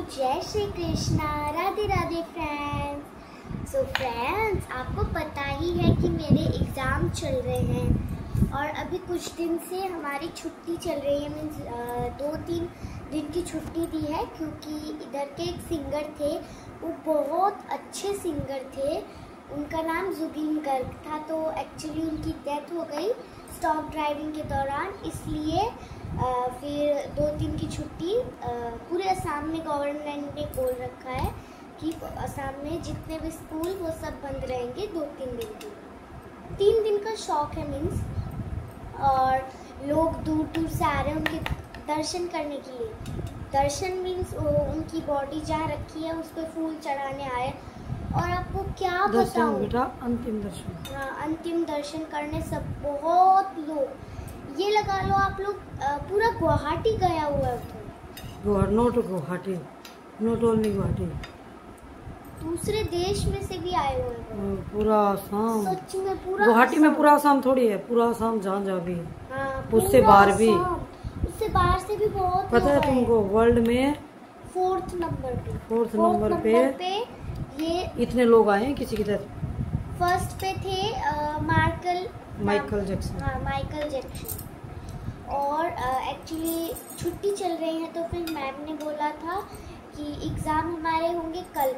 जय Shri Krishna, Radhe Radhe friends. So friends, आपको पता ही है कि मेरे एग्ज़ाम चल रहे हैं और अभी कुछ दिन से हमारी छुट्टी चल रही है। मीन्स 2-3 दिन की छुट्टी दी है क्योंकि इधर के एक सिंगर थे, वो बहुत अच्छे सिंगर थे। उनका नाम जुबीन गर्ग था। तो एक्चुअली उनकी डेथ हो गई स्टॉक ड्राइविंग के दौरान, इसलिए फिर 2 दिन की छुट्टी पूरे असम में गवर्नमेंट ने बोल रखा है कि असम में जितने भी स्कूल वो सब बंद रहेंगे 2-3 दिन के। 3 दिन का शौक है मीन्स, और लोग दूर दूर से आ रहे हैं उनके दर्शन करने के लिए। दर्शन मीन्स उनकी बॉडी जहाँ रखी है उस पर फूल चढ़ाने आए। और आपको क्या बताऊं बेटा, अंतिम दर्शन। हाँ, अंतिम दर्शन करने सब बहुत लोग, ये लगा लो आप लोग पूरा गुवाहाटी गया हुआ है। Not Guwahati, not only Guwahati, दूसरे देश में से भी आए हुए हैं। पूरा आसाम, सच में पूरा गुवाहाटी में पूरा आसाम थोड़ी है, पूरा आसाम जहाँ जहाँ भी है। हाँ, उससे बाहर भी, उससे बाहर से भी बहुत पता है तुमको। वर्ल्ड में 4th नंबर पे ये इतने लोग आए हैं किसी की तरफ। फर्स्ट पे थे माइकल जैक्सन। हाँ, माइकल जैक्सन। और एक्चुअली छुट्टी चल रही है तो फिर मैम ने बोला था कि एग्ज़ाम हमारे होंगे कल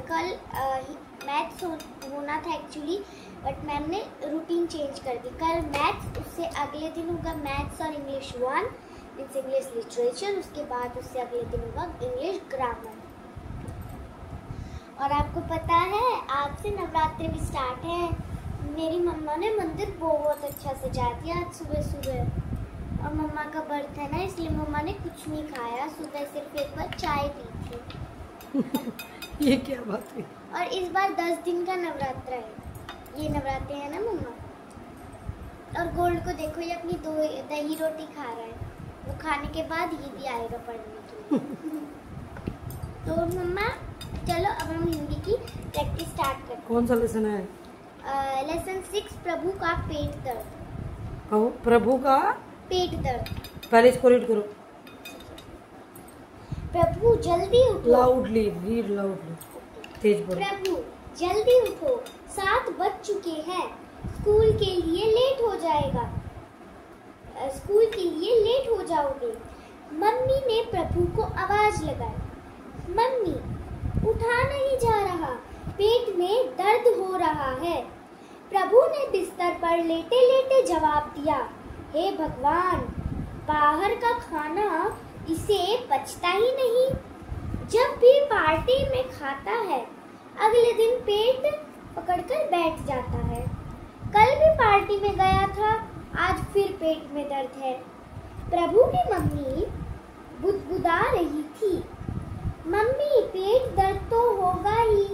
मैथ्स होना था एक्चुअली, बट मैम ने रूटीन चेंज कर दी। कल मैथ्स, उससे अगले दिन होगा मैथ्स और इंग्लिश 1 मीन्स इंग्लिश लिटरेचर, उसके बाद उससे अगले दिन होगा इंग्लिश ग्रामर। और आपको पता है आज से नवरात्रि भी स्टार्ट है। मेरी मम्मा ने मंदिर बहुत अच्छा सजा दिया आज सुबह सुबह, और मम्मा का बर्थ है ना, इसलिए मम्मा ने कुछ नहीं खाया, सुबह सिर्फ एक बार चाय पी थी। ये क्या बात है। और इस बार 10 दिन का नवरात्र है। ये नवरात्रे है ना मम्मा। और गोल्ड को देखो, ये अपनी दही रोटी खा रहा है, वो खाने के बाद ये भी आएगा पढ़ने के लिए। तो मम्मा चलो अब हम हिंदी की प्रैक्टिस स्टार्ट करते हैं। कौन सा लेसन है? लेसन 6, प्रभु का पेट दर्द। प्रभु का पेट दर्द। पहले इसको रीड करो। प्रभु जल्दी उठो। लाउडली रीड, लाउडली, तेज बोलो। प्रभु जल्दी उठो, 7 बज चुके हैं, स्कूल के लिए लेट हो जाएगा, स्कूल के लिए लेट हो जाओगे। मम्मी ने प्रभु को आवाज लगाई। मम्मी, उठा नहीं जा रहा, पेट में दर्द हो रहा है। प्रभु ने बिस्तर पर लेटे लेटे जवाब दिया, हे भगवान, बाहर का खाना इसे पचता ही नहीं। जब भी पार्टी में खाता है अगले दिन पेट पकड़कर बैठ जाता है। कल भी पार्टी में गया था, आज फिर पेट में दर्द है। प्रभु की मम्मी बुदबुदा रही थी, मम्मी पेट दर्द तो होगा ही।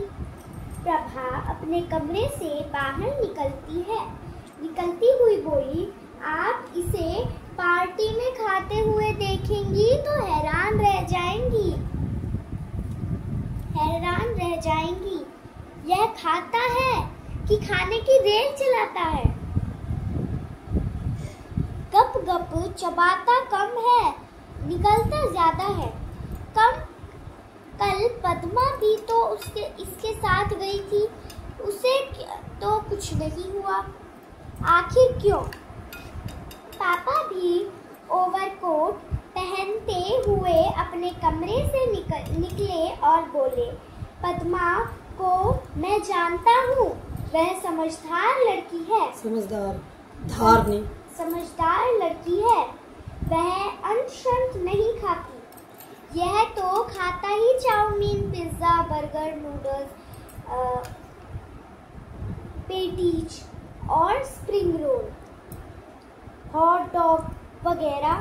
प्रभा अपने कमरे से बाहर निकलती हुई बोली, आप इसे पार्टी में खाते हुए देखेंगी तो हैरान रह जाएंगी। यह खाता है कि खाने की रेल चलाता है। गप गप चबाता कम है, निकलता ज्यादा है। कल पद्मा भी तो इसके साथ गई थी, उसे तो कुछ नहीं हुआ, आखिर क्यों? पापा भी ओवरकोट पहनते हुए अपने कमरे से निकले और बोले, पद्मा को मैं जानता हूँ, वह समझदार लड़की है। समझदार लड़की है, वह अंशंत नहीं खाती। यह तो खाता ही chowmein, pizza, burger, noodles, patties और स्प्रिंग रोल, हॉट डॉग वगैरह।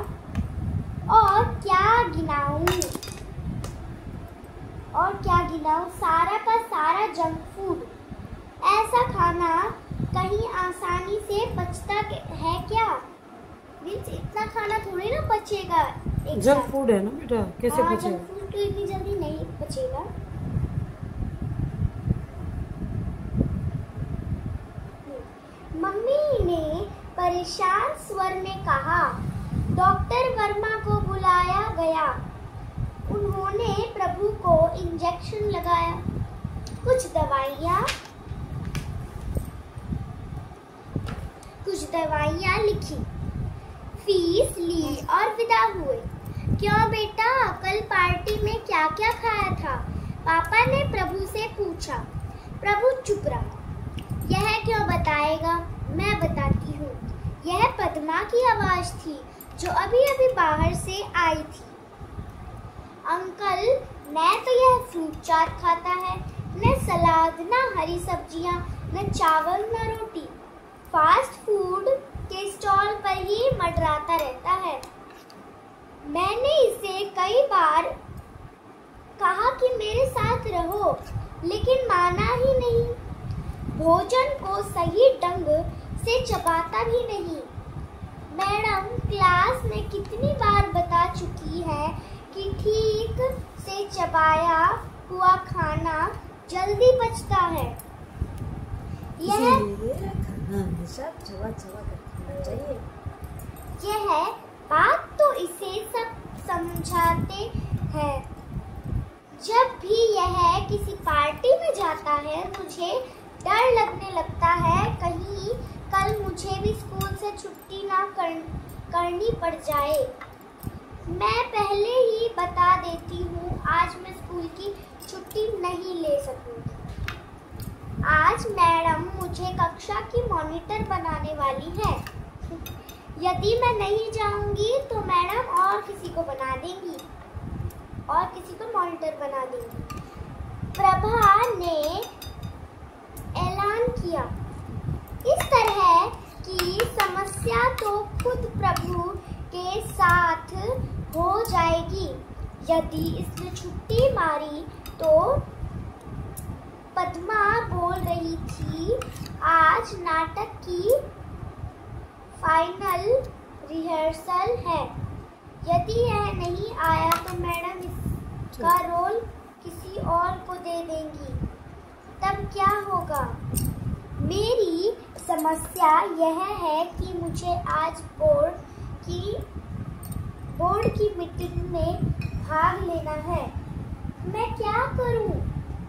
और क्या गिनाऊं, सारा का सारा जंक फूड। ऐसा खाना कहीं आसानी से पचता है क्या? मीन्स इतना खाना थोड़ी ना पचेगा। जंक फूड है ना बेटा, कैसे पचेगा? जंक फूड तो इतनी जल्दी नहीं पचेगा। मम्मी ने परेशान स्वर में कहा। डॉक्टर वर्मा को बुलाया गया। उन्होंने प्रभु को इंजेक्शन लगाया, कुछ दवाइयाँ लिखी, फीस ली और विदा हुए। क्यों बेटा, कल पार्टी में क्या क्या खाया था? पापा ने प्रभु से पूछा। प्रभु चुप रहा। यह क्यों बताएगा? मैं बताती हूँ। यह पद्मा की आवाज थी जो अभी अभी बाहर से आई थी। अंकल, न तो यह फ्रूट चाट खाता है, न सलाद, न हरी सब्जियां, न चावल, न रोटी। फास्ट फूड के स्टॉल पर ही मंडराता रहता है। मैंने इसे कई बार कहा कि मेरे साथ रहो, लेकिन माना ही नहीं। भोजन को सही ढंग से चबाता भी नहीं। मैडम क्लास में कितनी बार बता चुकी है कि ठीक से चबाया हुआ खाना जल्दी पचता है। यह बात तो इसे सब समझाते हैं। जब भी यह किसी पार्टी में जाता है, मुझे डर लगने लगता है कहीं कल मुझे भी स्कूल से छुट्टी ना करनी पड़ जाए। मैं पहले ही बता देती हूँ, आज मैं स्कूल की छुट्टी नहीं ले सकूंगी। आज मैडम मुझे कक्षा की मॉनिटर बनाने वाली है। यदि मैं नहीं जाऊंगी तो मैडम और किसी को बना देंगी, और किसी को मॉनिटर बना देंगी। प्रभा ने ऐलान किया। इस तरह की समस्या तो खुद प्रभु के साथ हो जाएगी। यदि इसने छुट्टी मारी तो पद्मा बोल रही थी, आज नाटक की फाइनल रिहर्सल है। यदि यह नहीं आया तो मैडम इसका रोल किसी और को दे देंगी। तब क्या होगा? मेरी समस्या यह है कि मुझे आज बोर्ड की मीटिंग में भाग लेना है। मैं क्या करूं?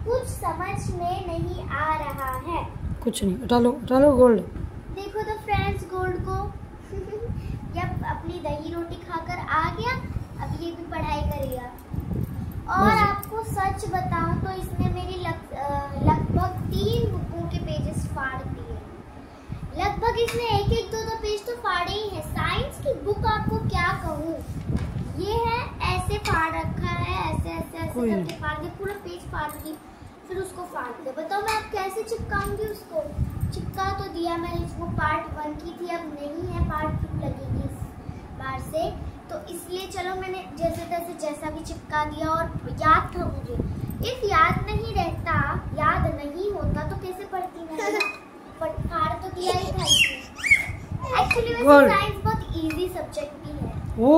कुछ समझ में नहीं आ रहा है। कुछ नहीं, उठा लो गोल्ड। देखो तो फ्रेंड्स, गोल्ड को जब अपनी दही रोटी खाकर आ गया, अब ये भी पढ़ाई करेगा। और आपको सच बताऊं तो इसने मेरी लगभग 3 बुकों के पेजेस फाड़ दिए। लगभग इसने एक दो पेज तो फाड़े ही है। साइंस की बुक आपको क्या कहूँ, ये है ऐसे फाड़ रखा है, ऐसे करके फाड़ दिया, पूरा पेज फाड़ दी, फिर उसको फाड़ दिया। बताओ मैं अब कैसे चिपकाऊंगी उसको? चिपका तो दिया मैंने, वो पार्ट 1 की थी, अब नहीं है, पार्ट 2 लगेगी इस बार से। तो इसलिए चलो मैंने जैसा भी चिपका दिया। और याद था मुझे, इफ याद नहीं होता तो कैसे पढ़ती मैं? फाड़ तो दिया ही था इसमें। एक्चुअली वैसे साइंस बहुत इजी सब्जेक्ट भी है। ओ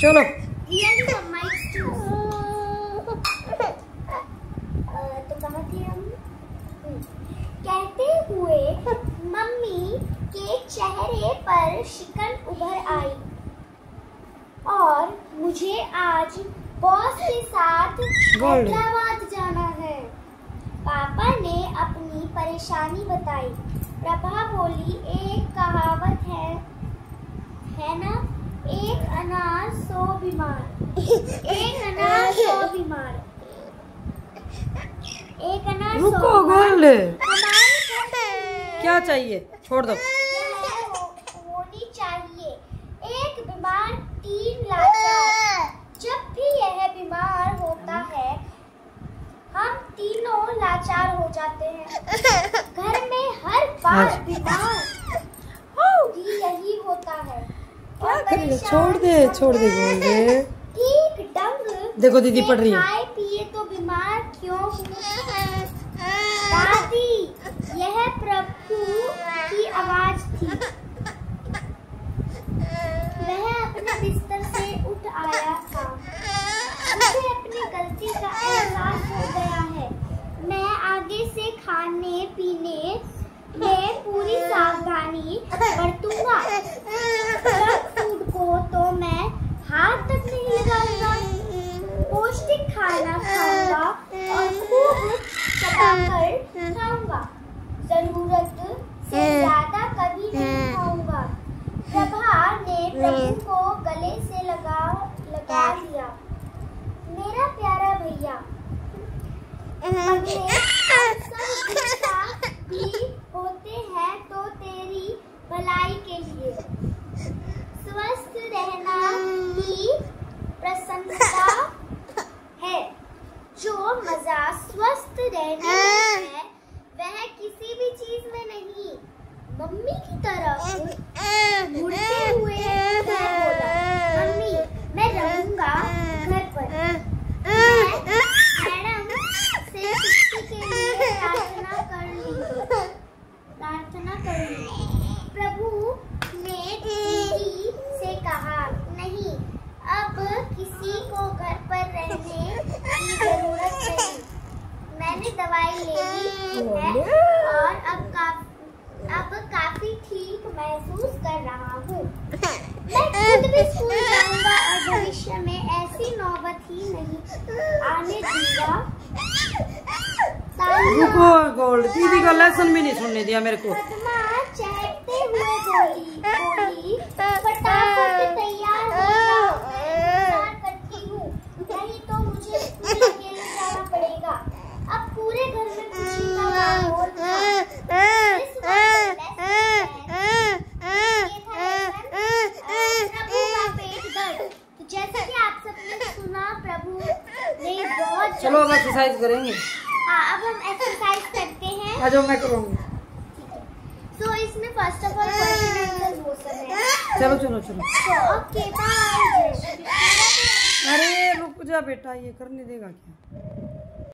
चलो तो कहाँ थे हम? कहते हुए मम्मी के चेहरे पर शिकन उभर आई। और मुझे आज बॉस के साथ हैदराबाद जाना है। पापा ने अपनी परेशानी बताई। प्रभा बोली, एक कहावत है ना, एक अनार 100 बीमार। एक अनार 100 बीमार। एक अनार 100 रुको गोल्ड, क्या चाहिए? छोड़ दो। होनी चाहिए एक बीमार 3 लाचार। जब भी यह बीमार होता है, हम तीनों लाचार हो जाते हैं। घर में हर बार बीमार भी यही होता है। छोड़ दे गोल्ड। ठीक ढंग देखो दीदी पढ़ रही है। खाए पिए तो बीमार क्यों? दादी, यह प्रभु की आवाज थी। वह अपने बिस्तर से उठ आया था। उसे अपनी गलती का एहसास हो गया है। मैं आगे से खाने पीने में पूरी सावधानी बरतूंगा। जंक फूड को तो मैं हाथ तक नहीं लगाऊंगा। पौष्टिक खाना खाऊंगा खाकर खाऊंगा, जरूरत से ज्यादा कभी नहीं खाऊंगा। प्रभा ने प्रभु को गले से लगा लिया। मेरा प्यारा भैया, सब भी होते हैं तो तेरी भलाई के लिए। स्वस्थ रहना ही प्रसन्नता है। जो मजा स्वस्थ रहने में है वह किसी भी चीज में नहीं। मम्मी की तरफ मुड़ते हुए मैं बोला, मम्मी मैं रहूंगा घर पर। मैडम से छुट्टी के लिए प्रार्थना कर ली। प्रभु ने दीदी से कहा, नहीं, अब किसी को घर पर रहने की जरूरत नहीं। मैंने दवाई ले ली है और अब काफी ठीक महसूस कर रहा हूँ। मैं खुद भी स्कूल जाऊंगा और भविष्य में ऐसी नौबत ही नहीं आने दूंगा। रुको गोल्ड, दीदी का लेसन भी नहीं सुनने दिया मेरे को। चहकते हुए बोली, फटाफट तैयार हो जाओ, मैं इंतजार करती हूँ, नहीं तो मुझे स्कूल अकेले जाना पड़ेगा। अब पूरे घर में खुशी का माहौल था। इस वक्त प्रभु का पेट दर्द। तो जैसा कि आप सबने सुना, प्रभु ने बहुत। चलो अब एक्सरसाइज करेंगे। हाँ, अब हम एक्सरसाइज करते हैं। आज मैं करूँगी। तो इसमें first of all question answer वो सब है। चलो चलो चलो। तो ओके बाय। अरे रुक जा बेटा, ये करने देगा क्या?